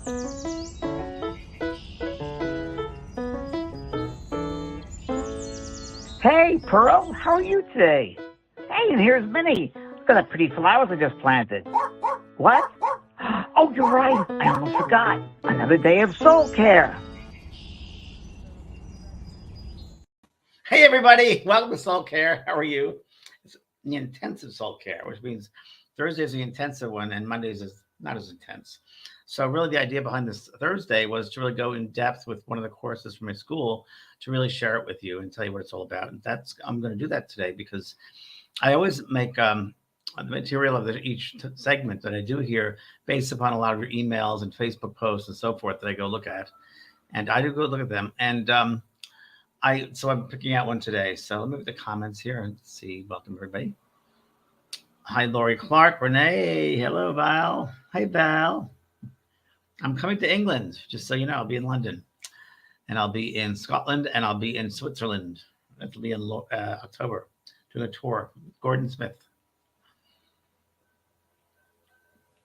Hey, Pearl, how are you today? Hey, and here's Minnie. Look at the pretty flowers I just planted. What? Oh, you're right. I almost forgot. Another day of soul care. Hey, everybody. Welcome to Soul Care. How are you? It's the intensive soul care, which means Thursday is the intensive one and Mondays is not as intense. So really the idea behind this Thursday was to really go in depth with one of the courses from my school to really share it with you and tell you what it's all about. And I'm going to do that today because I always make the material of each segment that I do here based upon a lot of your emails and Facebook posts and so forth that I go look at. And I do go look at them. And so I'm picking out one today. So let me look at the comments here and see. Welcome, everybody. Hi, Lori Clark. Renee. Hello, Val. Hi, Val. I'm coming to England, just so you know. I'll be in London, and I'll be in Scotland, and I'll be in Switzerland. That'll be in October, doing a tour. Gordon Smith.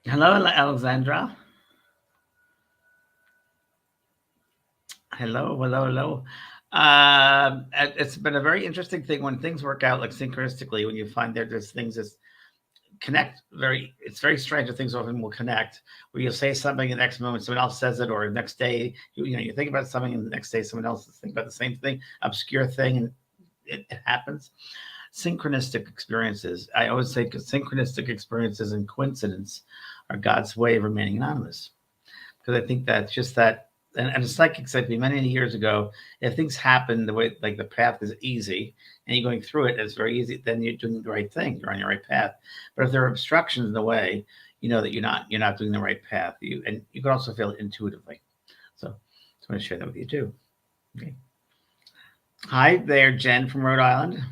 Hello, Alexandra. Hello. It's been a very interesting thing when things work out like synchronistically, when you find there's things that connect it's very strange that things often will connect, where you'll say something the next moment someone else says it, or the next day you think about something and the next day someone else is thinking about the same thing, obscure thing, and it happens. Synchronistic experiences. I always say synchronistic experiences and coincidence are God's way of remaining anonymous, because I think that's just that. And a psychic said to me many years ago, if things happen the way, like the path is easy and you're going through it, it's very easy, then you're doing the right thing. You're on your right path. But if there are obstructions in the way, you know that you're not doing the right path. And you can also feel it intuitively. So I just want to share that with you too. Okay. Hi there, Jen from Rhode Island.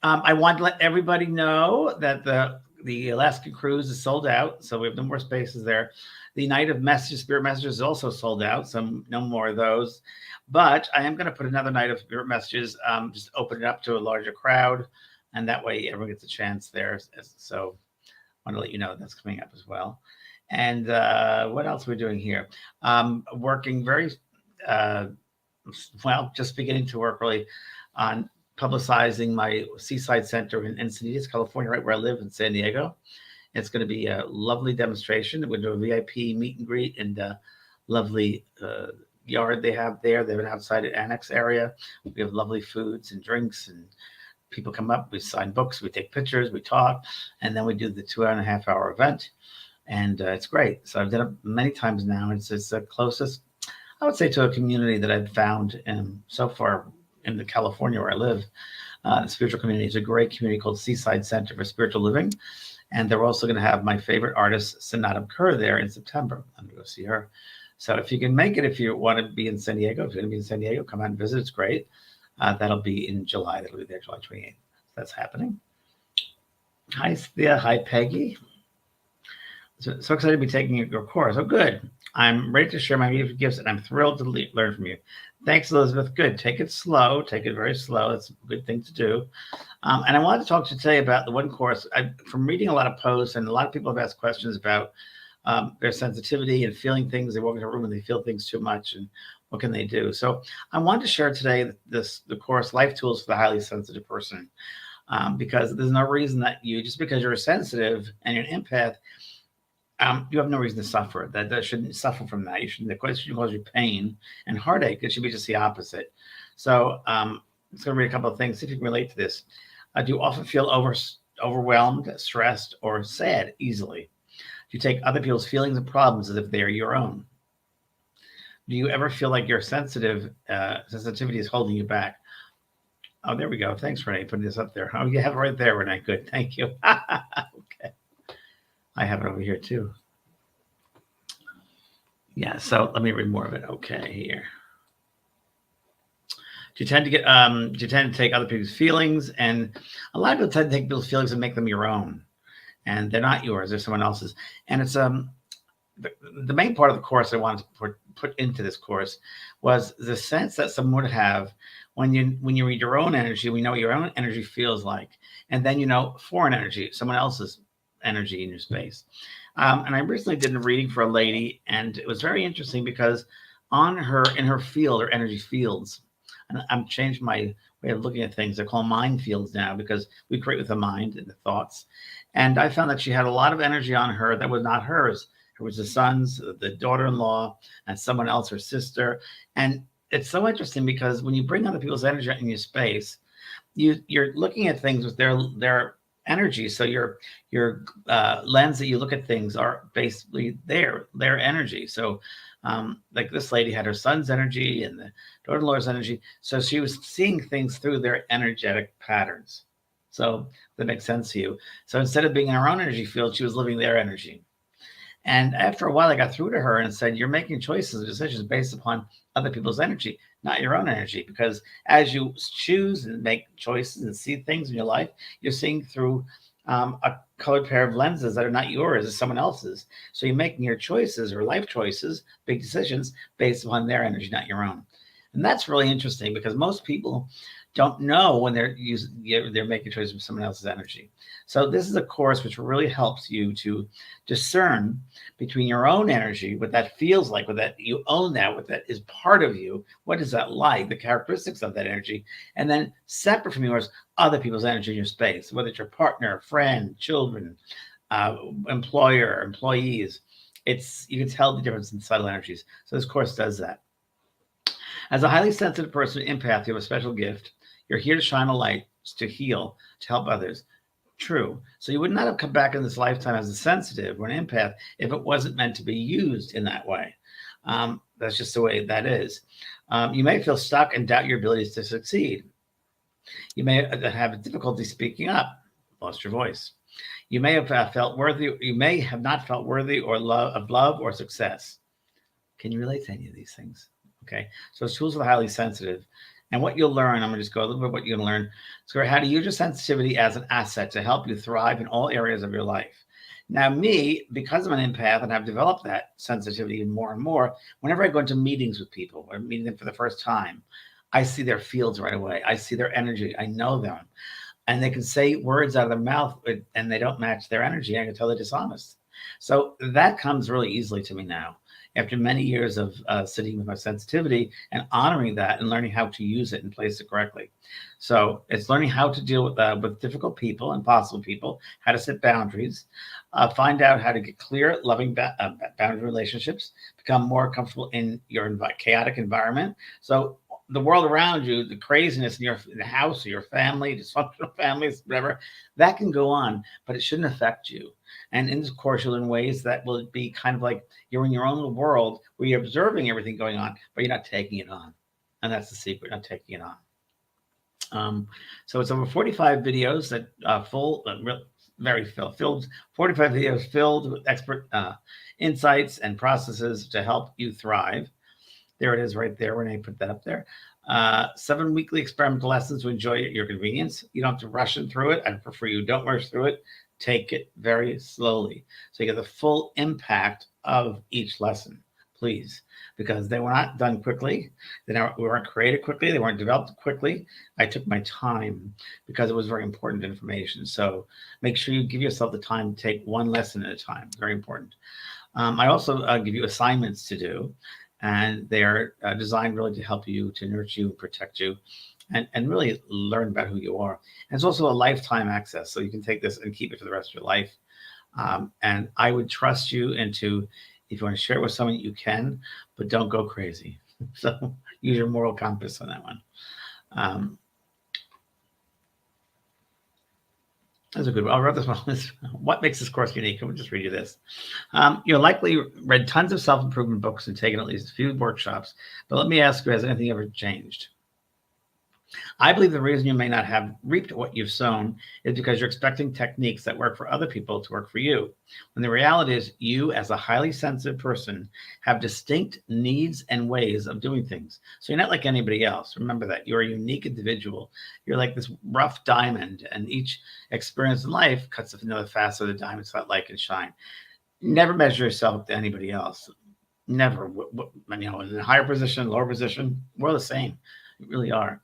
I want to let everybody know that the Alaskan cruise is sold out, so we have no more spaces there. The night of Spirit Messages is also sold out, so no more of those. But I am going to put another night of Spirit Messages, just open it up to a larger crowd, and that way everyone gets a chance there. So I want to let you know that's coming up as well. And what else are we doing here? Working very, just beginning to work really on publicizing my Seaside Center in Encinitas, California, right where I live in San Diego. It's going to be a lovely demonstration. We're going to do a VIP meet and greet and a lovely yard they have there. They have an outside annex area. We have lovely foods and drinks, and people come up. We sign books. We take pictures. We talk. And then we do the 2.5 hour event. And it's great. So I've done it many times now. It's the closest, I would say, to a community that I've found so far in the California where I live. The spiritual community is a great community called Seaside Center for Spiritual Living. And they're also going to have my favorite artist, Sanatam Kerr, there in September. I'm going to go see her. So if you can make it, if you want to be in San Diego, if you're going to be in San Diego, come out and visit. It's great. That'll be in July. That'll be there July 28th. That's happening. Hi, Thea. Hi, Peggy. So excited to be taking your course. Oh, good. I'm ready to share my beautiful gifts, and I'm thrilled to learn from you. Thanks, Elizabeth. Good. Take it slow. Take it very slow. That's a good thing to do. And I wanted to talk to you today about the one course. From reading a lot of posts, and a lot of people have asked questions about their sensitivity and feeling things. They walk into a room and they feel things too much, and what can they do? So I wanted to share today the course, Life Tools for the Highly Sensitive Person, because there's no reason that just because you're sensitive and you're an empath, you have no reason to suffer. That shouldn't suffer from that. The question should cause you pain and heartache. It should be just the opposite. So I'm just going to read a couple of things, see if you can relate to this. Do you often feel overwhelmed, stressed, or sad easily? Do you take other people's feelings and problems as if they are your own? Do you ever feel like your sensitivity is holding you back? Oh, there we go. Thanks, Renee, putting this up there. Oh, you have it right there, Renee. Good. Thank you. Okay. I have it over here too. Yeah, so let me read more of it. Okay, here. Do you tend to take other people's feelings? And a lot of people tend to take people's feelings and make them your own. And they're not yours, they're someone else's. And it's the main part of the course I wanted to put into this course was the sense that someone would have when you read your own energy, we know what your own energy feels like. And then foreign energy, someone else's energy in your space. And I recently did a reading for a lady, and it was very interesting because in her field, her energy fields, and I'm changed my way of looking at things. They're called mind fields now because we create with the mind and the thoughts. And I found that she had a lot of energy on her that was not hers. It was the son's, the daughter-in-law, and someone else, her sister. And it's so interesting because when you bring other people's energy in your space, you're looking at things with their energy. So your lens that you look at things are basically their energy. So like this lady had her son's energy and the daughter-in-law's energy. So she was seeing things through their energetic patterns. So that makes sense to you. So instead of being in her own energy field, she was living their energy. And after a while, I got through to her and said, you're making choices and decisions based upon other people's energy, not your own energy. Because as you choose and make choices and see things in your life, you're seeing through a colored pair of lenses that are not yours, it's someone else's. So you're making your choices or life choices, big decisions based upon their energy, not your own. And that's really interesting because most people don't know when they're making choices with someone else's energy. So this is a course which really helps you to discern between your own energy, what that feels like, what that you own that, what that is part of you, what is that like, the characteristics of that energy, and then separate from yours, other people's energy in your space, whether it's your partner, friend, children, employer, employees. You can tell the difference in subtle energies. So this course does that. As a highly sensitive person, empath, you have a special gift. You're here to shine a light, to heal, to help others. True. So you would not have come back in this lifetime as a sensitive or an empath if it wasn't meant to be used in that way. That's just the way that is. You may feel stuck and doubt your abilities to succeed. You may have difficulty speaking up, lost your voice. You may have felt worthy. You may have not felt worthy or of love or success. Can you relate to any of these things? Okay, so it's tools for the highly sensitive. And what you'll learn, I'm going to just go a little bit what you're going to learn. So how to use your sensitivity as an asset to help you thrive in all areas of your life. Now, me, because I'm an empath and I've developed that sensitivity even more and more, whenever I go into meetings with people or meeting them for the first time, I see their fields right away. I see their energy. I know them. And they can say words out of their mouth and they don't match their energy. I can tell they're dishonest. So that comes really easily to me now, after many years of sitting with my sensitivity and honoring that and learning how to use it and place it correctly. So it's learning how to deal with difficult people, impossible people, how to set boundaries, find out how to get clear, loving boundary relationships, become more comfortable in your chaotic environment. So the world around you, the craziness in the house or your family, dysfunctional families, whatever, that can go on, but it shouldn't affect you. And in this course, you'll learn ways that will be kind of like you're in your own little world where you're observing everything going on, but you're not taking it on. And that's the secret, not taking it on. So it's over 45 videos that filled 45 videos filled with expert insights and processes to help you thrive. There it is right there when I put that up there. 7 weekly experimental lessons to enjoy at your convenience. You don't have to rush through it. I prefer you don't rush through it. Take it very slowly so you get the full impact of each lesson, please, because they were not done quickly. We weren't created quickly. They weren't developed quickly. I took my time because it was very important information. So make sure you give yourself the time to take one lesson at a time. Very important. I also give you assignments to do, and they are designed really to help you, to nurture you, protect you, and really learn about who you are. And it's also a lifetime access, so you can take this and keep it for the rest of your life. And I would trust you into, if you want to share it with someone, you can, but don't go crazy. So use your moral compass on that one. That's a good one. I wrote this one. What makes this course unique? Let me just read you this. You likely read tons of self-improvement books and taken at least a few workshops, but let me ask you, has anything ever changed? I believe the reason you may not have reaped what you've sown is because you're expecting techniques that work for other people to work for you. When the reality is you, as a highly sensitive person, have distinct needs and ways of doing things. So you're not like anybody else. Remember that. You're a unique individual. You're like this rough diamond, and each experience in life cuts another facet of the diamond so that light can shine. Never measure yourself to anybody else. Never. In a higher position, lower position, we're the same. You really are.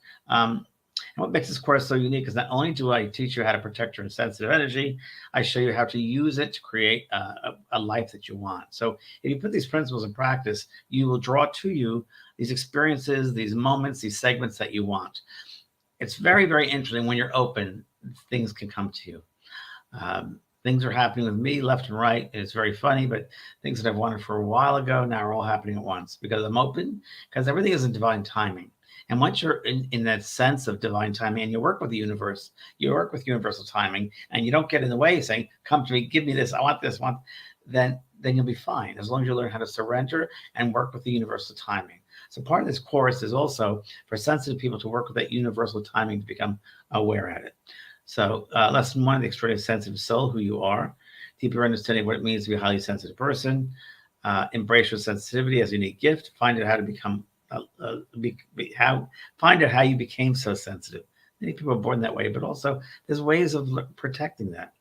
And what makes this course so unique is not only do I teach you how to protect your sensitive energy, I show you how to use it to create a life that you want. So if you put these principles in practice, you will draw to you these experiences, these moments, these segments that you want. It's very, very interesting when you're open, things can come to you. Things are happening with me left and right. And it's very funny, but things that I've wanted for a while ago now are all happening at once because I'm open, because everything is in divine timing. And once you're in that sense of divine timing and you work with the universe, you work with universal timing, and you don't get in the way saying, come to me, give me this, I want this, then you'll be fine as long as you learn how to surrender and work with the universal timing. So part of this course is also for sensitive people to work with that universal timing to become aware at it. So lesson 1, the extraordinary sensitive soul, who you are, deeper understanding what it means to be a highly sensitive person, embrace your sensitivity as a unique gift, find out how to become, find out how you became so sensitive. Many people are born that way, but also there's ways of protecting that.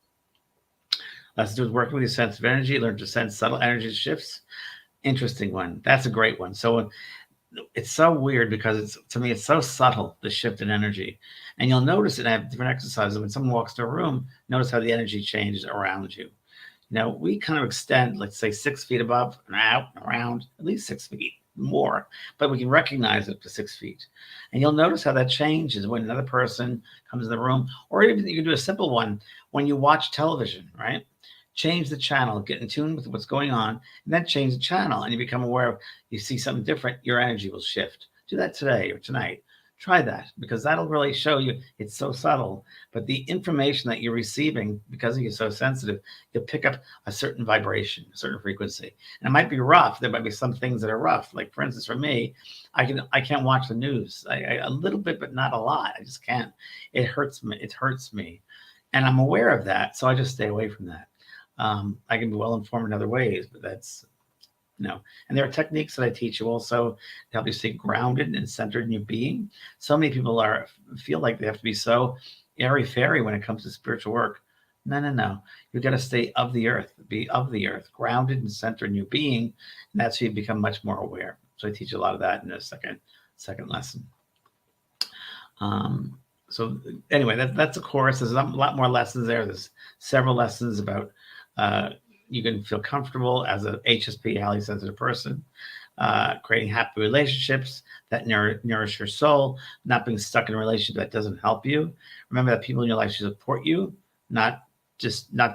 Lesson 2 is working with your sensitive energy, learn to sense subtle energy shifts. Interesting one. That's a great one. So it's so weird because to me, it's so subtle, the shift in energy. And you'll notice it. I have different exercises. When someone walks to a room, notice how the energy changes around you. Now, we kind of extend, let's say 6 feet above and out, around, at least 6 feet more, but we can recognize it to 6 feet. And you'll notice how that changes when another person comes in the room, or even you can do a simple one when you watch television, right? Change the channel, get in tune with what's going on, and then change the channel, and you become aware of, you see something different, your energy will shift. Do that today or tonight. Try that, because that'll really show you it's so subtle, but the information that you're receiving, because you're so sensitive, you'll pick up a certain vibration, a certain frequency. And it might be rough. There might be some things that are rough. Like for instance, for me, I can't watch the news. A little bit, but not a lot. I just can't. It hurts me. It hurts me. And I'm aware of that, so I just stay away from that. I can be well informed in other ways, but that's no. And there are techniques that I teach you also to help you stay grounded and centered in your being. So many people feel like they have to be so airy-fairy when it comes to spiritual work. No. You've got to stay of the earth, be of the earth, grounded and centered in your being, and that's how you become much more aware. So I teach a lot of that in the second lesson. So anyway, that's a course. There's a lot more lessons there. There's several lessons about you can feel comfortable as a HSP, highly sensitive person, creating happy relationships that nourish your soul, not being stuck in a relationship that doesn't help you. Remember that people in your life should support you, not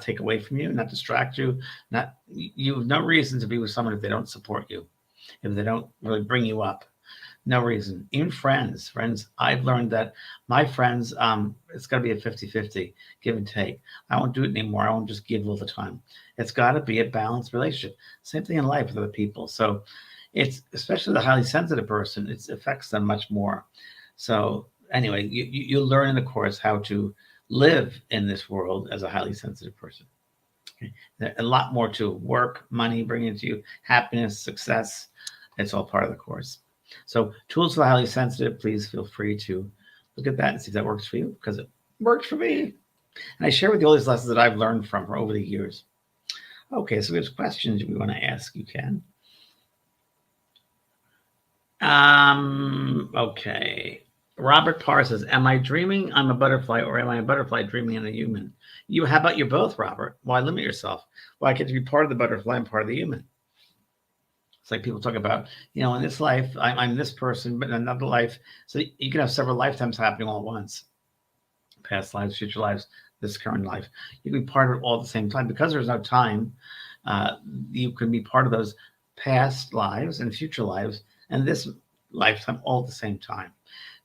take away from you, not distract you. You have no reason to be with someone if they don't support you, if they don't really bring you up. No reason. Even friends, I've learned that my friends, it's got to be a 50-50, give and take. I won't do it anymore. I won't just give all the time. It's got to be a balanced relationship. Same thing in life with other people. So it's, especially the highly sensitive person, it affects them much more. So anyway, you learn in the course how to live in this world as a highly sensitive person. Okay? There's a lot more to work, money, bringing to you, happiness, success. It's all part of the course. So tools for the highly sensitive, please feel free to look at that and see if that works for you, because it worked for me. And I share with you all these lessons that I've learned from for over the years. Okay, so we have questions we want to ask. You can. Okay. Robert Parr says, am I dreaming I'm a butterfly, or am I a butterfly dreaming I'm a human? How about you're both, Robert? Why limit yourself? Well, I get to be part of the butterfly and part of the human. It's like people talk about, in this life, I'm this person, but in another life. So you can have several lifetimes happening all at once. Past lives, future lives, this current life. You can be part of it all at the same time. Because there's no time, you can be part of those past lives and future lives and this lifetime all at the same time.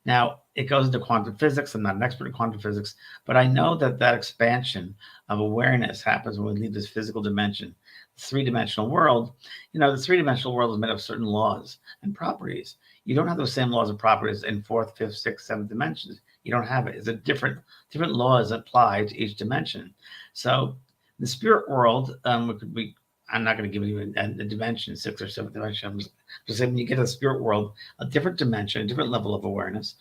Now, it goes into quantum physics. I'm not an expert in quantum physics, but I know that expansion of awareness happens when we leave this physical dimension. Three-dimensional world, the three-dimensional world is made of certain laws and properties. You don't have those same laws and properties in fourth, fifth, sixth, seventh dimensions. You don't have it. It's a different laws apply to each dimension. So the spirit world, I'm not going to give you a dimension, sixth or seventh dimension. I'm just saying when you get to the spirit world, a different dimension, a different level of awareness,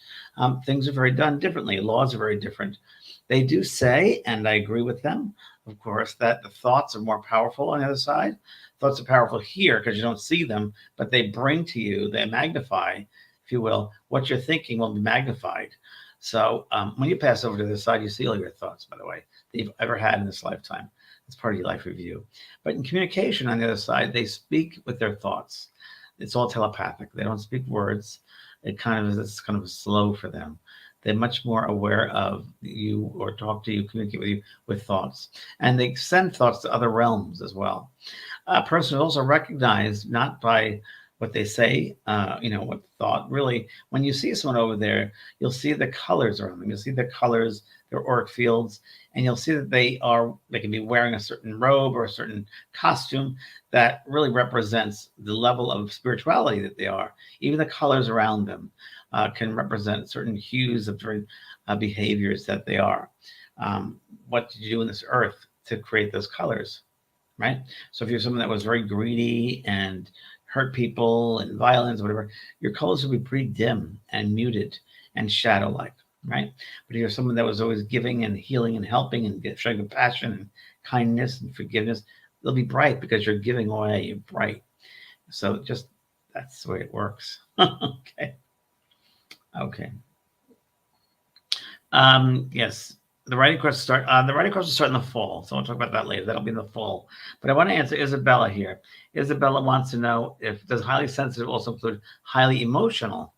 things are very done differently. Laws are very different. They do say, and I agree with them, of course, that the thoughts are more powerful on the other side. Thoughts are powerful here because you don't see them, but they bring to you, they magnify, if you will, what you're thinking will be magnified. So when you pass over to the side, you see all your thoughts, by the way, that you've ever had in this lifetime. It's part of your life review. But in communication on the other side, they speak with their thoughts. It's all telepathic. They don't speak words. It's kind of slow for them. They're much more aware of you or talk to you, communicate with you with thoughts. And they send thoughts to other realms as well. A person is also recognized not by what they say, what thought. Really, when you see someone over there, you'll see the colors around them. You'll see the colors, their auric fields, and you'll see that they can be wearing a certain robe or a certain costume that really represents the level of spirituality that they are. Even the colors around them can represent certain hues of different behaviors that they are. What did you do in this earth to create those colors, right? So if you're someone that was very greedy and hurt people and violence, whatever, your colors will be pretty dim and muted and shadow-like, right? But if you're someone that was always giving and healing and helping and showing compassion and kindness and forgiveness, they'll be bright because you're giving away. You're bright. So just that's the way it works. Okay. Yes. The writing course start. The writing course will start in the fall, so I'll talk about that later. That'll be in the fall. But I want to answer Isabella here. Isabella wants to know if does highly sensitive also include highly emotional,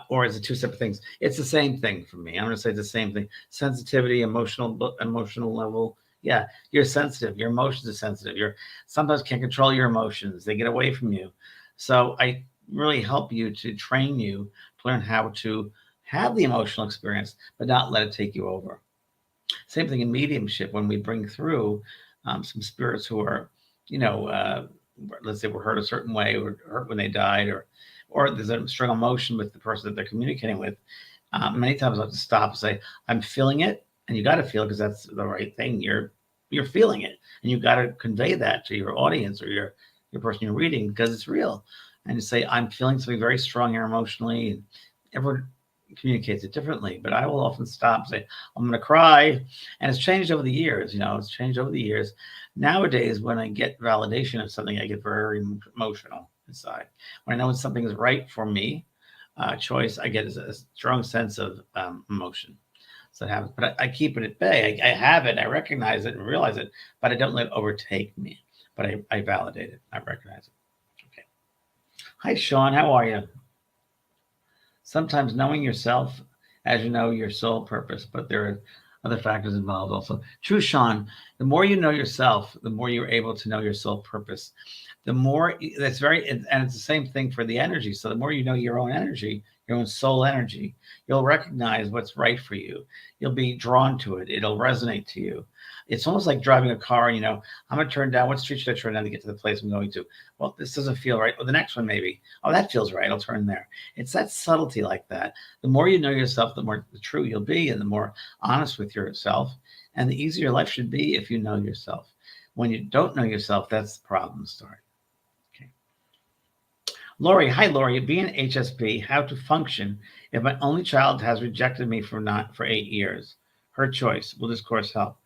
or is it two separate things? It's the same thing for me. I'm going to say the same thing. Sensitivity, emotional level. Yeah, you're sensitive. Your emotions are sensitive. You're sometimes can't control your emotions. They get away from you. So I really help you to train you to learn how to have the emotional experience, but not let it take you over. Same thing in mediumship when we bring through some spirits who are, let's say were hurt a certain way or hurt when they died, or there's a strong emotion with the person that they're communicating with. Many times I have to stop and say, I'm feeling it, and you got to feel it because that's the right thing. You're feeling it, and you got to convey that to your audience or your person you're reading because it's real. And you say, I'm feeling something very strong here emotionally, and everyone communicates it differently, but I will often stop and say, I'm going to cry. And it's changed over the years. It's changed over the years. Nowadays, when I get validation of something, I get very emotional inside. When I know something is right for me, choice, I get a strong sense of emotion. So that happens, but I keep it at bay. I have it, I recognize it and realize it, but I don't let it overtake me. But I validate it, I recognize it. Okay. Hi, Sean, how are you? Sometimes knowing yourself, as you know, your soul purpose, but there are other factors involved also. True, Sean, the more you know yourself, the more you're able to know your soul purpose. The more that's and it's the same thing for the energy. So the more you know your own energy, your own soul energy, you'll recognize what's right for you. You'll be drawn to it. It'll resonate to you. It's almost like driving a car. I'm going to turn down. What street should I turn down to get to the place I'm going to? Well, this doesn't feel right. Well, the next one maybe. Oh, that feels right. I'll turn there. It's that subtlety like that. The more you know yourself, the more true you'll be and the more honest with yourself. And the easier life should be if you know yourself. When you don't know yourself, that's the problem start. Okay. Lori, hi, Lori. Being HSP, how to function if my only child has rejected me for 8 years? Her choice. Will this course help?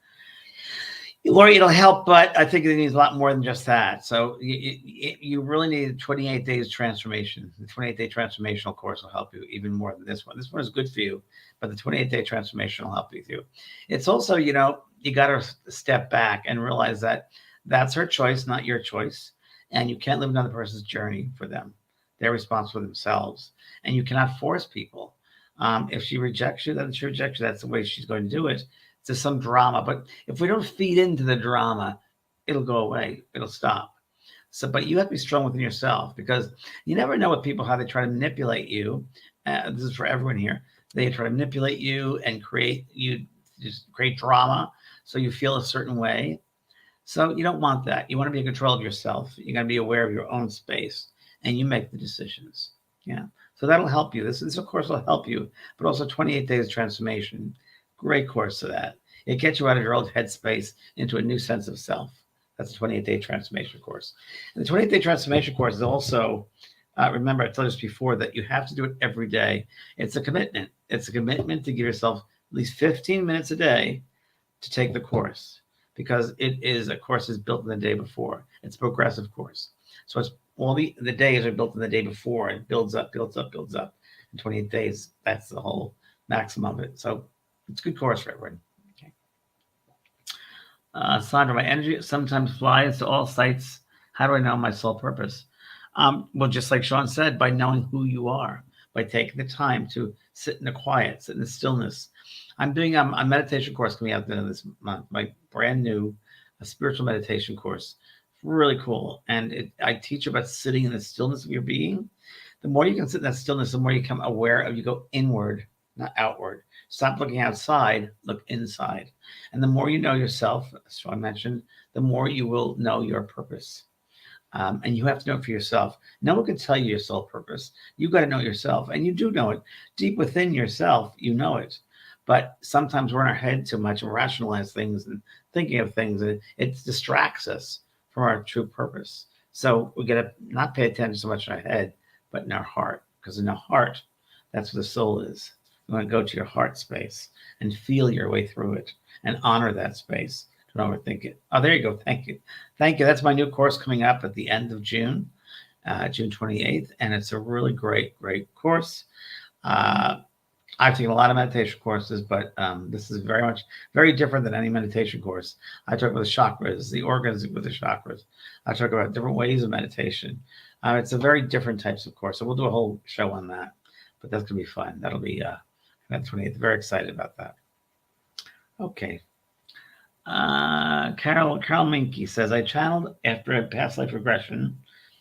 Lori, it'll help, but I think it needs a lot more than just that. So you really need 28 days transformation. The 28-day transformational course will help you even more than this one. This one is good for you, but the 28-day transformation will help you too. It's also, you got to step back and realize that that's her choice, not your choice. And you can't live another person's journey for them. They're responsible for themselves. And you cannot force people. If she rejects you, then she rejects you. That's the way she's going to do it. To some drama, but if we don't feed into the drama, it'll go away. It'll stop. So, but you have to be strong within yourself because you never know what people, how they try to manipulate you. This is for everyone here. They try to manipulate you and create drama. So you feel a certain way. So you don't want that. You want to be in control of yourself. You got to be aware of your own space and you make the decisions. Yeah. So that'll help you. This of course will help you, but also 28 days transformation. Great course to that. It gets you out of your old headspace into a new sense of self. That's a 28-day transformation course. And the 28-day transformation course is also, remember I told you this before, that you have to do it every day. It's a commitment. It's a commitment to give yourself at least 15 minutes a day to take the course because it is a course is built in the day before. It's a progressive course. So it's all the days are built in the day before and builds up. In 28 days, that's the whole maximum of it. So it's a good course for everyone. Okay. Sandra, my energy sometimes flies to all sites. How do I know my soul purpose? Well, just like Sean said, by knowing who you are, by taking the time to sit in the quiet, sit in the stillness. I'm doing a meditation course coming out at the end of this month, my brand new spiritual meditation course. Really cool. And I teach about sitting in the stillness of your being. The more you can sit in that stillness, the more you become aware of, you go inward, not outward. Stop looking outside, look inside. And the more you know yourself, as Sean mentioned, the more you will know your purpose. And you have to know it for yourself. No one can tell you your soul purpose. You got to know yourself, and you do know it deep within yourself. You know it, but sometimes we're in our head too much and rationalize things and thinking of things, and it distracts us from our true purpose. So we got to not pay attention so much in our head, but in our heart, because in the heart, that's where the soul is. You want to go to your heart space and feel your way through it and honor that space. Don't overthink it. Oh, there you go. Thank you. Thank you. That's my new course coming up at the end of June, June 28th. And it's a really great, great course. I've taken a lot of meditation courses, but this is very different than any meditation course. I talk about the chakras, the organs with the chakras. I talk about different ways of meditation. It's a very different types of course. So we'll do a whole show on that, but that's going to be fun. That'll be that 28th. Very excited about that. Okay. Carol Minky says, I channeled after a past life regression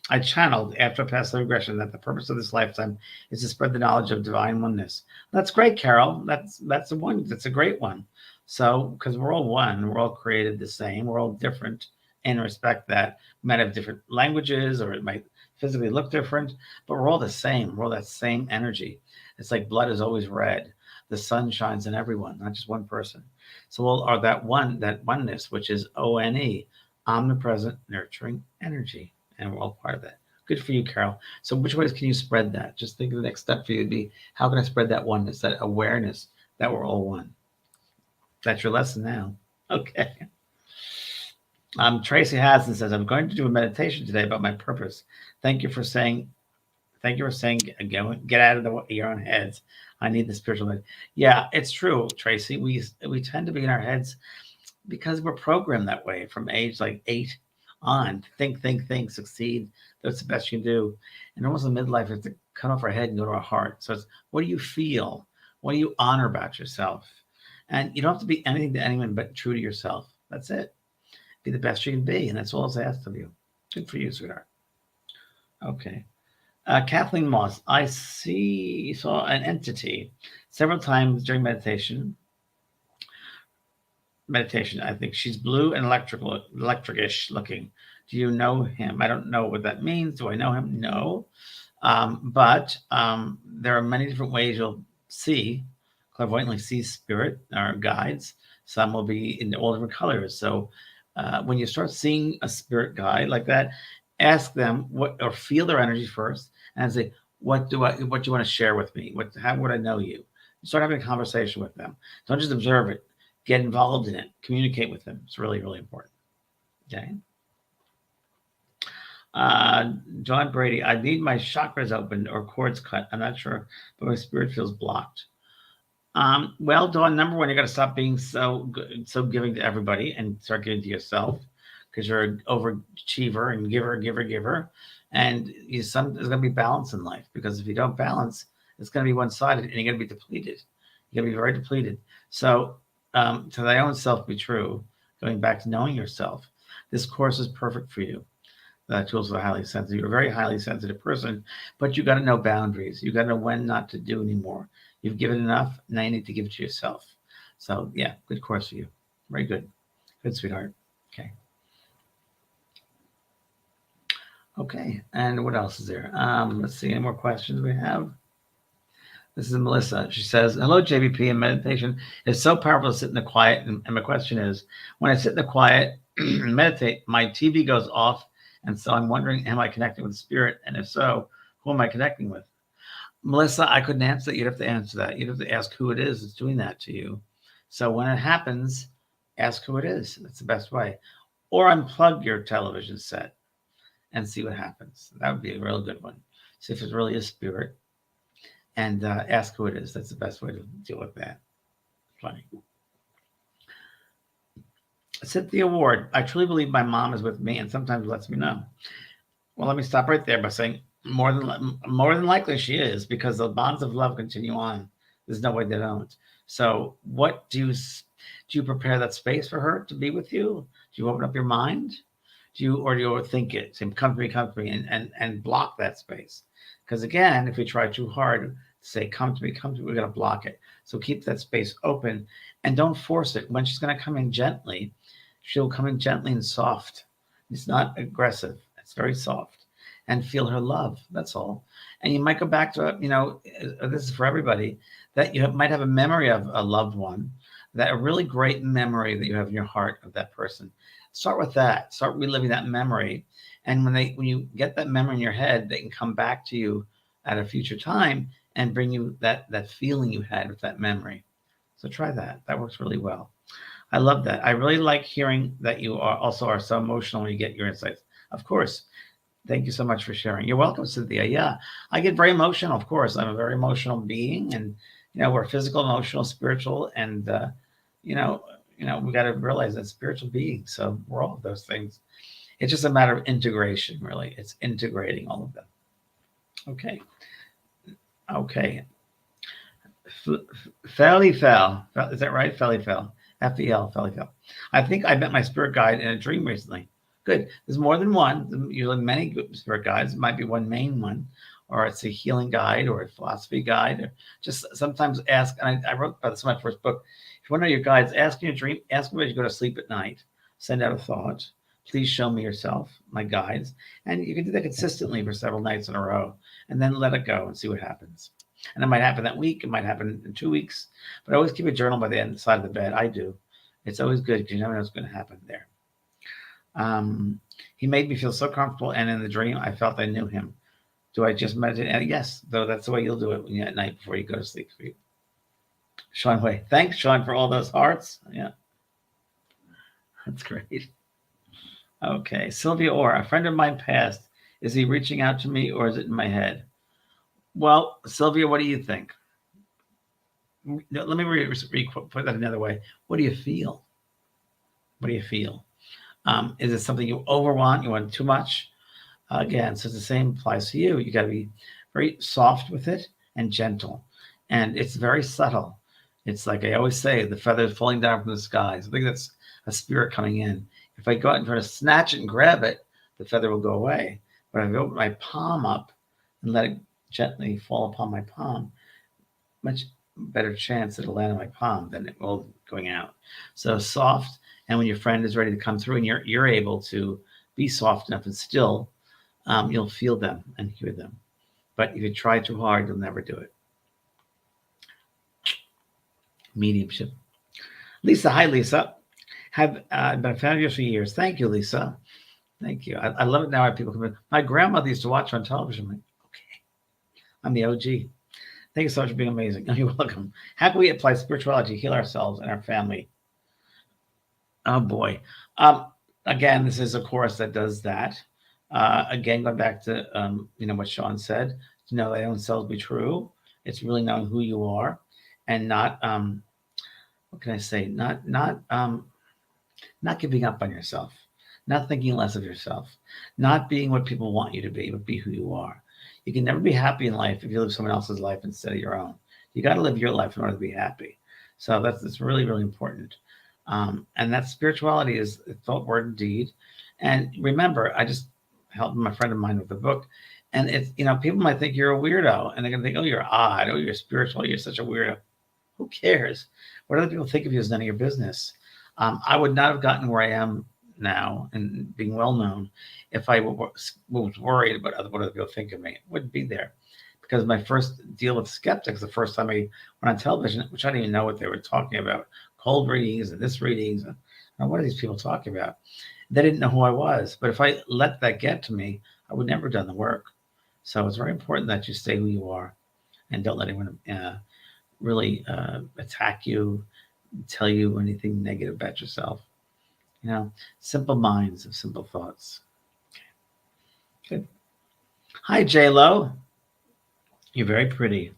that the purpose of this lifetime is to spread the knowledge of divine oneness. That's great, Carol. That's a great one. So, because we're all one, we're all created the same, we're all different in respect that we might have different languages or it might physically look different, but we're all the same. We're all that same energy. It's like blood is always red. The sun shines in everyone, not just one person. So we'll are that oneness, which is ONE, omnipresent, nurturing energy. And we're all part of that. Good for you, Carol. So which ways can you spread that? Just think of the next step for you would be, how can I spread that oneness, that awareness that we're all one? That's your lesson now. Okay. Tracy Hassan says, I'm going to do a meditation today about my purpose. Thank you for saying, again, get out of your own heads. I need the spiritual mind. Yeah, it's true, Tracy. We tend to be in our heads because we're programmed that way from age like 8 on. Think, succeed. That's the best you can do. And almost in midlife, we have to cut off our head and go to our heart. So it's, what do you feel? What do you honor about yourself? And you don't have to be anything to anyone but true to yourself. That's it. Be the best you can be. And that's all it's asked of you. Good for you, sweetheart. Okay. Kathleen Moss, I saw an entity several times during meditation. I think she's blue and electric-ish looking. Do you know him? I don't know what that means. Do I know him? No. But there are many different ways you'll clairvoyantly see spirit or guides. Some will be in all different colors. So when you start seeing a spirit guide like that, ask them or feel their energy first and say, what do you want to share with me? How would I know you? Start having a conversation with them. Don't just observe it. Get involved in it. Communicate with them. It's really, really important. Okay. John Brady, I need my chakras opened or cords cut. I'm not sure, but my spirit feels blocked. Well, Dawn, number one, you got to stop being so giving to everybody and start giving to yourself, because you're an overachiever and giver. And there's going to be balance in life, because if you don't balance, it's going to be one-sided and you're going to be depleted. You're going to be very depleted. So to thy own self be true, going back to knowing yourself, this course is perfect for you. The tools for the highly sensitive. You're a very highly sensitive person, but you got to know boundaries. You got to know when not to do anymore. You've given enough. Now you need to give it to yourself. So yeah, good course for you. Very good. Good, sweetheart. Okay. Okay. And what else is there? Let's see. Any more questions we have? This is Melissa. She says, hello, JVP. And meditation is so powerful to sit in the quiet. And my question is, when I sit in the quiet and meditate, my TV goes off. And so I'm wondering, am I connecting with spirit? And if so, who am I connecting with? Melissa, I couldn't answer that. You'd have to answer that. You'd have to ask who it is that's doing that to you. So when it happens, ask who it is. That's the best way. Or unplug your television set and see what happens. That would be a real good one. See if it really is spirit. and ask who it is. That's the best way to deal with that. Funny. Cynthia Ward, I truly believe my mom is with me and sometimes lets me know. Well, let me stop right there by saying more than likely she is, because the bonds of love continue on. There's no way they don't. So what do you prepare that space for her to be with you? Do you open up your mind? Do you overthink it? Say, come to me, and block that space. Because again, if we try too hard to say, come to me, we're going to block it. So keep that space open and don't force it. When she's going to come in gently, she'll come in gently and soft. It's not aggressive. It's very soft. And feel her love. That's all. And you might go back to, this is for everybody, that you might have a memory of a loved one, that a really great memory that you have in your heart of that person. Start with that. Start reliving that memory. And when you get that memory in your head, they can come back to you at a future time and bring you that feeling you had with that memory. So try that. That works really well. I love that. I really like hearing that you are so emotional when you get your insights. Of course. Thank you so much for sharing. You're welcome, Cynthia. Yeah, I get very emotional. Of course, I'm a very emotional being, and we're physical, emotional, spiritual, and we got to realize that spiritual beings. So we're all of those things. It's just a matter of integration, really. It's integrating all of them. Okay. Felly Fell. Is that right? Felly Fell. F-E-L, Felly Fell. I think I met my spirit guide in a dream recently. Good. There's more than one. Usually many spirit guides. It might be one main one, or it's a healing guide or a philosophy guide, or just sometimes ask. And I wrote about this in my first book. If you want to know your guides, ask in your dream, ask them as you go to sleep at night. Send out a thought. Please show me yourself, my guides. And you can do that consistently for several nights in a row, and then let it go and see what happens. And it might happen that week. It might happen in 2 weeks. But I always keep a journal by the side of the bed. I do. It's always good because you never know what's going to happen there. He made me feel so comfortable, and in the dream, I felt I knew him. Do I just meditate? And yes, though that's the way you'll do it at night before you go to sleep. Sean Way. Thanks, Sean, for all those hearts. Yeah. That's great. Okay. Sylvia Orr, a friend of mine passed. Is he reaching out to me, or is it in my head? Well, Sylvia, what do you think? Let me put that another way. What do you feel? What do you feel? Is it something you want? You want too much? Again, so the same applies to you. You got to be very soft with it and gentle. And it's very subtle. It's like I always say, the feathers falling down from the skies. I think that's a spirit coming in. If I go out and try to snatch it and grab it, the feather will go away. But if I open my palm up and let it gently fall upon my palm, much better chance it'll land on my palm than it will going out. So soft. And when your friend is ready to come through and you're able to be soft enough and still, you'll feel them and hear them. But if you try too hard, you'll never do it. Mediumship. Lisa, hi, Lisa. Have been a fan of yours for years. Thank you, Lisa. Thank you. I love it now when people come in. My grandmother used to watch on television. I'm like, okay, I'm the OG. Thank you so much for being amazing. You're welcome. How can we apply spirituality to heal ourselves and our family? Oh, boy. Again, this is a course that does that. Again, going back to, what Sean said, to know thy own self be true. It's really knowing who you are and not, what can I say? Not giving up on yourself, not thinking less of yourself, not being what people want you to be, but be who you are. You can never be happy in life if you live someone else's life instead of your own. You got to live your life in order to be happy. So that's really, really important. And that spirituality is thought, word, and deed. And remember, I just helped my friend of mine with the book. And it's, people might think you're a weirdo and they're going to think, oh, you're odd. Oh, you're spiritual. You're such a weirdo. Who cares? What other people think of you is none of your business. I would not have gotten where I am now and being well known if I was worried about what other people think of me. It wouldn't be there. Because my first deal with skeptics, the first time I went on television, which I didn't even know what they were talking about, cold readings and this readings, and what are these people talking about? They didn't know who I was. But if I let that get to me, I would never have done the work. So it's very important that you stay who you are and don't let anyone really attack you, tell you anything negative about yourself. Simple minds of simple thoughts. Okay. Good. Hi, J-Lo. You're very pretty.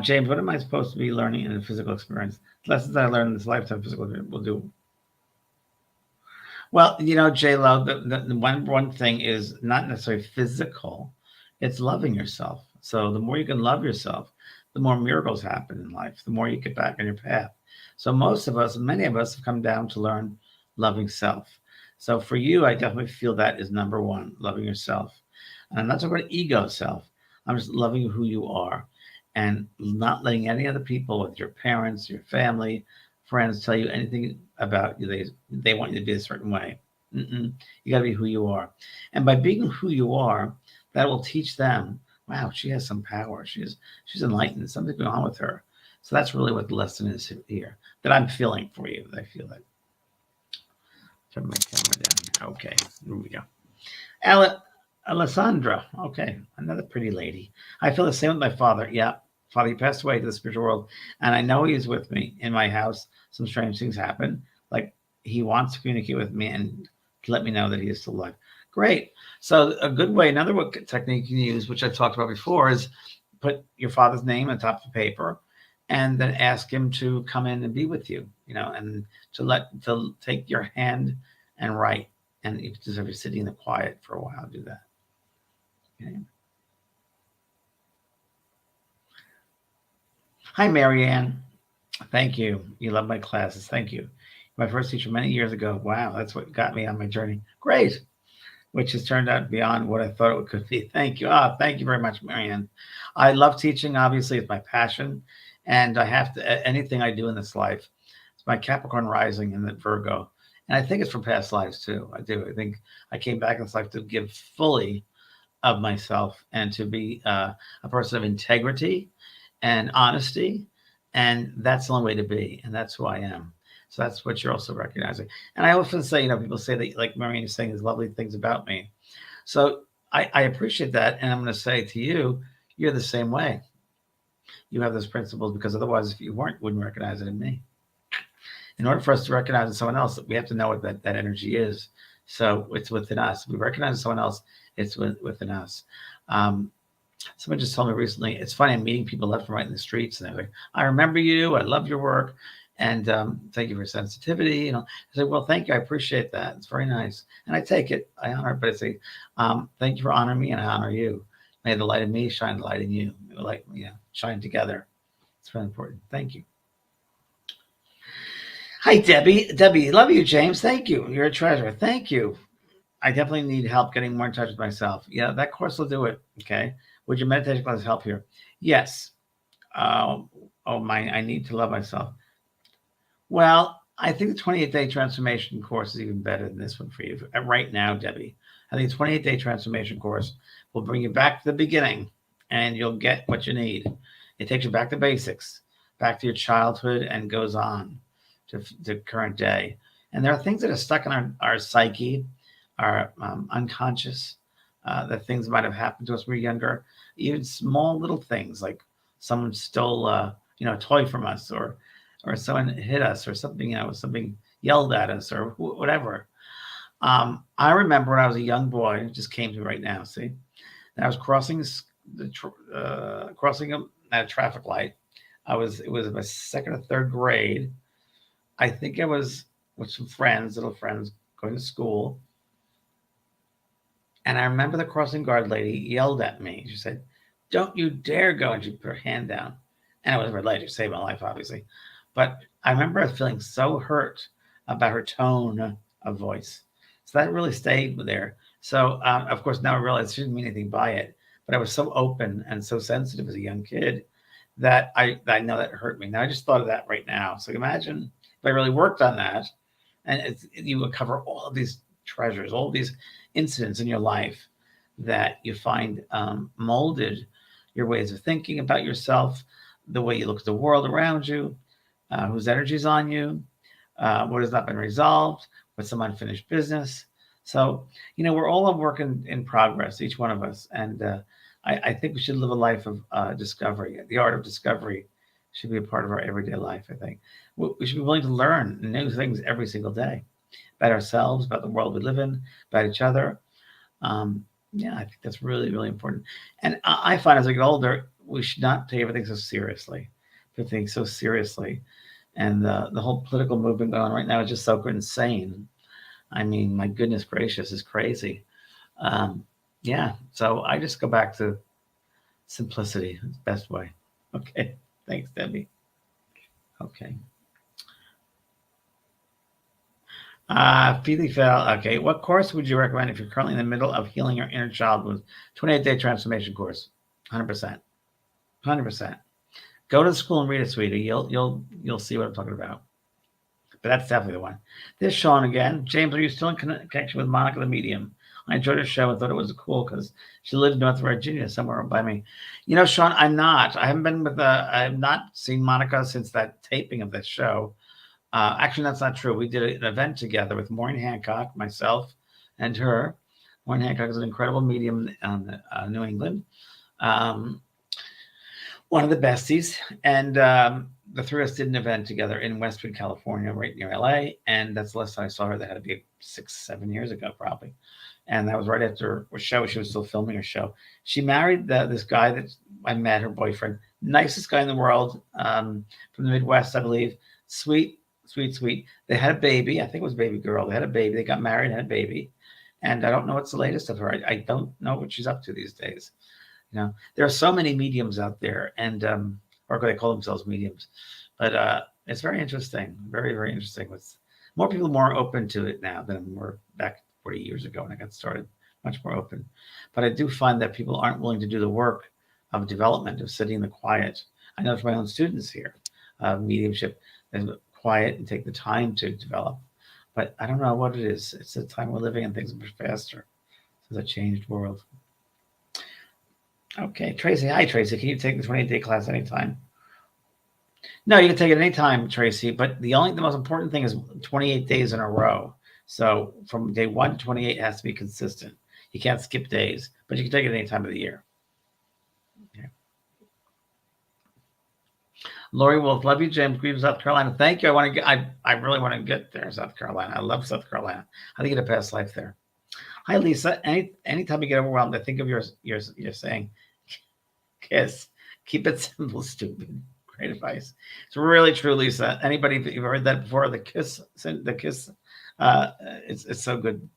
James, what am I supposed to be learning in a physical experience? Lessons that I learned in this lifetime physical experience will do. Well, J-Lo, the one thing is not necessarily physical, it's loving yourself. So the more you can love yourself, the more miracles happen in life, the more you get back on your path. So most of us, many of us have come down to learn loving self. So for you, I definitely feel that is number one, loving yourself. And I'm not talking about ego self. I'm just loving who you are and not letting any other people, with your parents, your family, friends, tell you anything about you. They want you to be a certain way. Mm-mm. You got to be who you are. And by being who you are, that will teach them, wow, she has some power. She's enlightened. Something's going on with her. So that's really what the lesson is here that I'm feeling for you. I feel that. Turn my camera down. Okay, here we go. Alessandra. Okay, another pretty lady. I feel the same with my father. Yeah, father, he passed away to the spiritual world, and I know he's with me in my house. Some strange things happen. Like he wants to communicate with me and to let me know that he is still alive. Great. So a good way, another technique you can use, which I talked about before, is put your father's name on top of the paper and then ask him to come in and be with you, and to take your hand and write. And you just have you sitting in the quiet for a while, do that. Okay. Hi, Marianne. Thank you. You love my classes. Thank you. My first teacher many years ago. Wow, that's what got me on my journey. Great. Which has turned out beyond what I thought it could be. Thank you. Thank you very much, Marianne. I love teaching. Obviously, it's my passion. And I have to, anything I do in this life, it's my Capricorn rising and the Virgo. And I think it's from past lives too. I do. I think I came back in this life to give fully of myself and to be a person of integrity and honesty. And that's the only way to be. And that's who I am. So that's what you're also recognizing. And I often say, people say that, like Marianne is saying, there's lovely things about me. So I appreciate that. And I'm going to say to you, you're the same way. You have those principles, because otherwise, if you wouldn't recognize it in me. In order for us to recognize in someone else, we have to know what that energy is. So it's within us. If we recognize someone else, it's within us. Someone just told me recently, it's funny, I'm meeting people left and right in the streets, and they're like, I remember you, I love your work, and thank you for your sensitivity. I say, well, thank you, I appreciate that. It's very nice. And I take it, I honor it, but I say, thank you for honoring me, and I honor you. May the light in me shine the light in you. Like, shine together. It's very important. Thank you. Hi, Debbie. Debbie, love you, James. Thank you. You're a treasure. Thank you. I definitely need help getting more in touch with myself. Yeah, that course will do it. Okay. Would your meditation class help here? Yes. I need to love myself. Well, I think the 28-day transformation course is even better than this one for you right now, Debbie. I think the 28-day transformation course will bring you back to the beginning, and you'll get what you need. It takes you back to basics, back to your childhood, and goes on to current day. And there are things that are stuck in our psyche, our unconscious, that things might have happened to us when we were younger. Even small little things, like someone stole a toy from us, or someone hit us, or something, something yelled at us, or whatever. I remember when I was a young boy, it just came to me right now, see? And I was crossing at a traffic light. It was my second or third grade. I think I was with some little friends, going to school. And I remember the crossing guard lady yelled at me. She said, "Don't you dare go." And she put her hand down. And it was red light. She saved my life, obviously. But I remember feeling so hurt about her tone of voice. So that really stayed there. So, of course, now I realize she didn't mean anything by it. But I was so open and so sensitive as a young kid that I know that hurt me. Now, I just thought of that right now. So imagine if I really worked on that, and you would cover all of these treasures, all these incidents in your life that you find molded your ways of thinking about yourself, the way you look at the world around you, whose energy's on you, what has not been resolved, what's some unfinished business. So, we're all a work in progress, each one of us. And I think we should live a life of discovery. The art of discovery should be a part of our everyday life, I think. We should be willing to learn new things every single day about ourselves, about the world we live in, about each other. I think that's really, really important. And I find as I get older, we should not take everything so seriously. Everything so seriously, and the whole political movement going on right now is just so insane. I mean, my goodness gracious, is crazy. Yeah, so I just go back to simplicity. It's the best way. Okay, thanks, Debbie. Okay. Feely fell. Okay, what course would you recommend if you're currently in the middle of healing your inner child? With 28-day transformation course, 100%, 100%. Go to the school and read it, sweetie. You'll see what I'm talking about. But that's definitely the one. This Sean again. James, are you still in connection with Monica the medium? I enjoyed her show and thought it was cool because she lived in North Virginia, somewhere by me. You know, Sean, I'm not. I haven't been with. I have not seen Monica since that taping of this show. Actually, that's not true. We did an event together with Maureen Hancock, myself, and her. Maureen Hancock is an incredible medium in New England. One of the besties, and the three of us did an event together in Westwood, California, right near LA, and that's the last time I saw her. That had to be 6-7 years ago, probably, and that was right after her show. She was still filming her show. She married this guy that I met, her boyfriend, nicest guy in the world, from the Midwest, I believe. Sweet. They had a baby. I think it was a baby girl. They had a baby. They got married and had a baby, and I don't know what's the latest of her. I don't know what she's up to these days. You know, there are so many mediums out there, and or they call themselves mediums, but it's very interesting, very, very interesting. With more people more open to it now than were back 40 years ago when I got started, much more open. But I do find that people aren't willing to do the work of development, of sitting in the quiet. I know from my own students here, mediumship, and quiet and take the time to develop. But I don't know what it is. It's the time we're living in, things are much faster. It's a changed world. Okay, Tracy. Hi, Tracy. Can you take the 28-day class anytime? No, you can take it anytime, Tracy. But the most important thing is 28 days in a row. So from day 1 to 28, it has to be consistent. You can't skip days, but you can take it any time of the year. Okay. Lori Wolf, love you, James. Green, South Carolina. Thank you. I really want to get there, South Carolina. I love South Carolina. I think you had a past life there. Hi, Lisa. Anytime you get overwhelmed, I think of your saying, KISS. Keep it simple, stupid. Great advice. It's really true, Lisa. Anybody, if you've heard that before, the KISS, it's so good.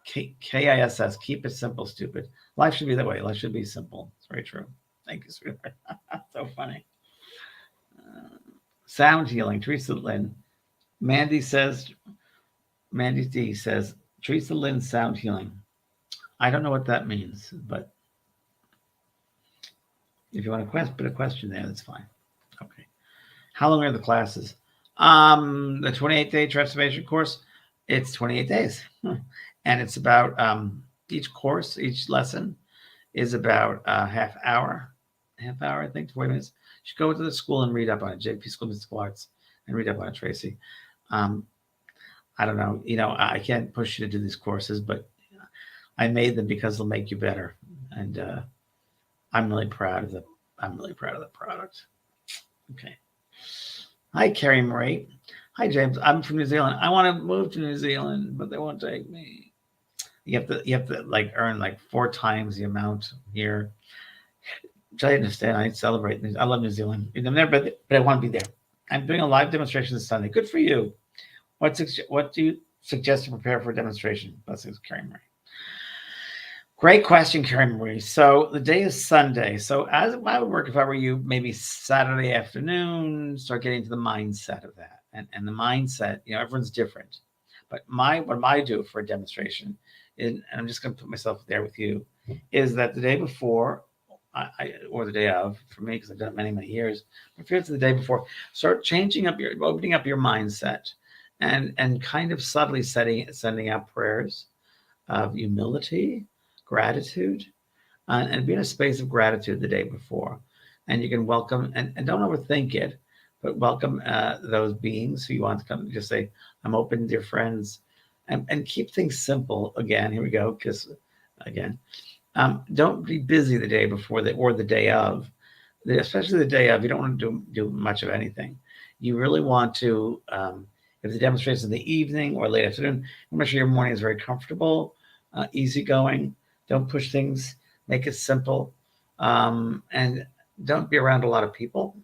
KISS, keep it simple, stupid. Life should be that way. Life should be simple. It's very true. Thank you, sweetheart. So funny. Sound healing, Teresa Lynn. Mandy D says, Teresa Lynn sound healing. I don't know what that means, but if you want to put a question there, that's fine. Okay. How long are the classes? The 28-day transformation course, it's 28 days. And it's about each course, each lesson is about a half hour, I think, 40 minutes. You should go to the school and read up on it, JP School of Mystical Arts, and read up on it, Tracy. I don't know. You know, I can't push you to do these courses, but I made them because they'll make you better. And I'm really proud of the product. Okay. Hi, Carrie Marie. Hi, James. I'm from New Zealand. I want to move to New Zealand, but they won't take me. You have to like earn like 4 times the amount here. Which I understand. I celebrate. I love New Zealand. I'm there, but I want to be there. I'm doing a live demonstration this Sunday. Good for you. What do you suggest to prepare for a demonstration? Blessings, Carrie Marie. Great question, Carrie Marie. So the day is Sunday. So as I would work if I were you, maybe Saturday afternoon, start getting to the mindset of that. And the mindset, you know, everyone's different. But what I do for a demonstration, and I'm just going to put myself there with you, is that the day before, or the day of, for me, because I've done it many, many years, if it's the day before, start opening up your mindset and kind of subtly sending out prayers of humility, gratitude, and be in a space of gratitude the day before. And you can welcome, and don't overthink it, but welcome those beings who you want to come. Just say, I'm open, dear friends, and keep things simple. Again, here we go, because again, don't be busy the day before or the day of, especially the day of. You don't want to do much of anything. You really want to, if the demonstration is in the evening or late afternoon, make sure your morning is very comfortable, easygoing. Don't push things. Make it simple. And don't be around a lot of people.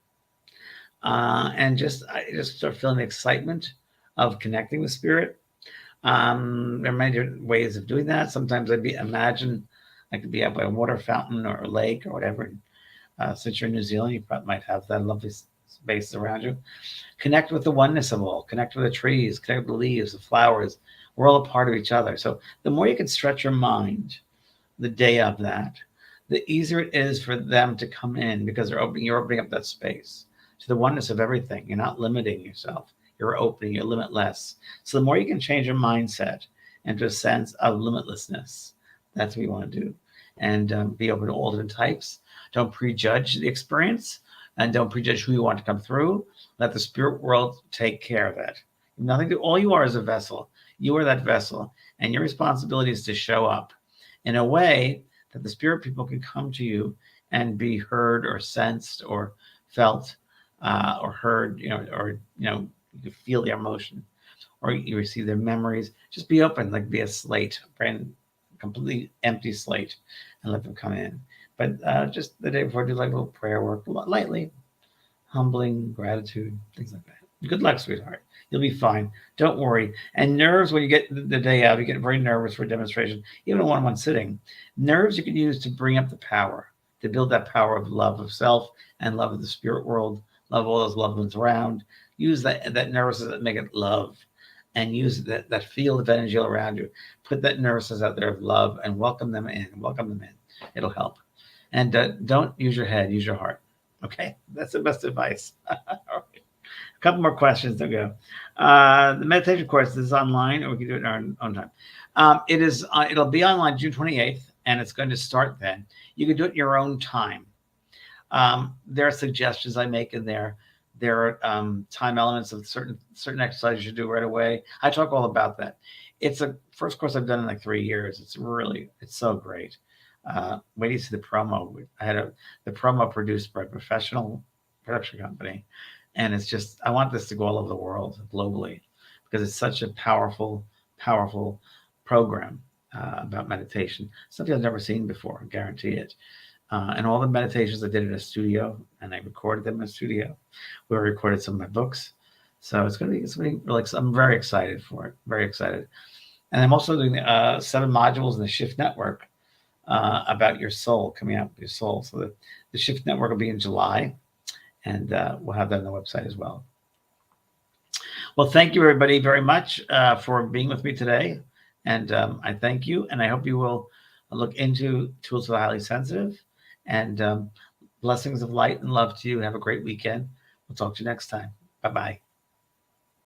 And I just start feeling the excitement of connecting with spirit. There are many different ways of doing that. Sometimes imagine I could be out by a water fountain or a lake or whatever. Since you're in New Zealand, you probably might have that lovely space around you. Connect with the oneness of all. Connect with the trees. Connect with the leaves, the flowers. We're all a part of each other. So the more you can stretch your mind the day of that, the easier it is for them to come in because you're opening up that space to the oneness of everything. You're not limiting yourself. You're opening, you're limitless. So the more you can change your mindset into a sense of limitlessness, that's what you want to do. And be open to all different types. Don't prejudge the experience and don't prejudge who you want to come through. Let the spirit world take care of that. Nothing to, all you are is a vessel. You are that vessel, and your responsibility is to show up in a way that the spirit people can come to you and be heard or sensed or felt or heard, you feel their emotion or you receive their memories. Just be open, like be a slate, brand completely empty slate, and let them come in. But just the day before, do like a little prayer work, lightly, humbling, gratitude, things like that. Good luck, sweetheart. You'll be fine. Don't worry. And nerves, when you get the day out, you get very nervous for a demonstration, even a one-on-one sitting. Nerves you can use to bring up the power, to build that power of love of self and love of the spirit world, love all those loved ones around. Use that nervousness that make it love, and use that field of energy all around you. Put that nervousness out there of love and welcome them in. Welcome them in. It'll help. And don't use your head, use your heart. Okay, that's the best advice. All right. A couple more questions to go. The meditation course is online, or we can do it in our own time. It'll be online June 28th, and it's going to start then. You can do it in your own time. There are suggestions I make in there. There are time elements of certain exercises you should do right away. I talk all about that. It's a first course I've done in like 3 years. It's so great. Wait till you see the promo. I had the promo produced by a professional production company, and it's just, I want this to go all over the world globally because it's such a powerful program about meditation. Something I've never seen before, I guarantee it. And all the meditations I did in a studio, and I recorded them in a studio. We recorded some of my books, so it's gonna be really. I'm very excited for it. Very excited. And I'm also doing 7 modules in the Shift Network about your soul, coming out with your soul. So the Shift Network will be in July, and we'll have that on the website as well. Well, thank you everybody very much for being with me today, and I thank you, and I hope you will look into Tools for the Highly Sensitive. And blessings of light and love to you. Have a great weekend. We'll talk to you next time. Bye-bye.